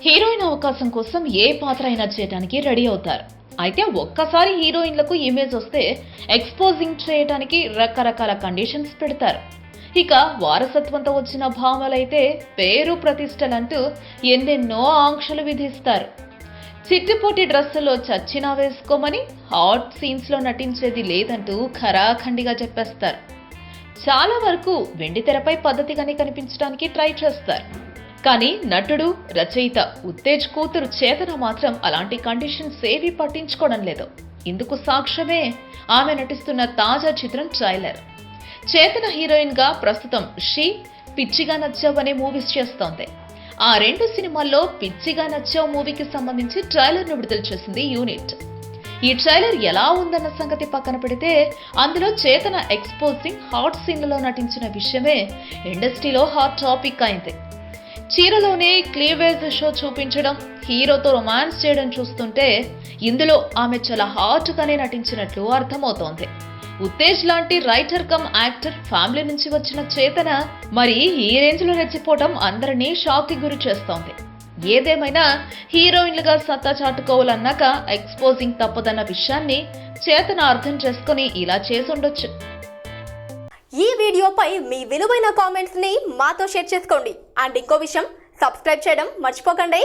Heroine అవకాశం కోసం ఏ పాత్ర అయినా చేయడానికి రెడీ అవుతారు. అయితే ఒక్కసారి హీరోయిన్లకు ఇమేజ్ వస్తే ఎక్స్పోజింగ్ చేయడానికి రకరకాల కండిషన్స్ పెడతారు. ఇక వారసత్వంతో వచ్చిన భామలైతే పేరు ప్రతిష్టలంటూ ఎన్నెన్నో ఆంక్షలు విధిస్తారు. చిట్టుపోటి డ్రెస్సులో చచ్చినా వేసుకోమని, హాట్ సీన్స్ లో నటించేది లేదంటూ ఖరాఖండిగా చెప్పేస్తారు. చాలా వరకు వెండితెరపై పద్ధతిగానే కనిపించడానికి ట్రై చేస్తారు. కానీ నటుడు, రచయిత ఉత్తేజ్ కూతురు చేతన మాత్రం అలాంటి కండిషన్స్ ఏవీ పట్టించుకోవడం లేదు. ఇందుకు సాక్ష్యమే ఆమె నటిస్తున్న తాజా చిత్రం ట్రైలర్. చేతన హీరోయిన్ గా ప్రస్తుతం షీ, పిచ్చిగా నచ్చావ్ అనే మూవీస్ చేస్తోంది. ఆ రెండు సినిమాల్లో పిచ్చిగా నచ్చావ్ మూవీకి సంబంధించి ట్రైలర్ ను విడుదల చేసింది యూనిట్. ఈ ట్రైలర్ ఎలా ఉందన్న సంగతి పక్కన పెడితే అందులో చేతన ఎక్స్పోజింగ్ హాట్ సీన్లలో నటించిన విషయమే ఇండస్ట్రీలో హాట్ టాపిక్ అయింది. చీరలోనే క్లీవేజ్ షో చూపించడం, హీరోతో రొమాన్స్ చేయడం చూస్తుంటే ఇందులో ఆమె చాలా హాట్ గానే నటించినట్లు అర్థమవుతోంది. ఉత్తేజ్ లాంటి రైటర్ కమ్ యాక్టర్ ఫ్యామిలీ నుంచి వచ్చిన చేతన మరి ఈ రేంజ్ లో రెచ్చిపోవడం అందరినీ షాక్ కి గురి చేస్తోంది. ఏదేమైనా హీరోయిన్లుగా సత్తా చాటుకోవాలన్నాక ఎక్స్పోజింగ్ తప్పదన్న విషయాన్ని చేతన అర్థం చేసుకుని ఇలా చేసుండొచ్చు. ఈ వీడియోపై మీ విలువైన కామెంట్స్ ని మాతో షేర్ చేసుకోండి. అండ్ ఇంకో విషయం, సబ్స్క్రైబ్ చేయడం మర్చిపోకండి.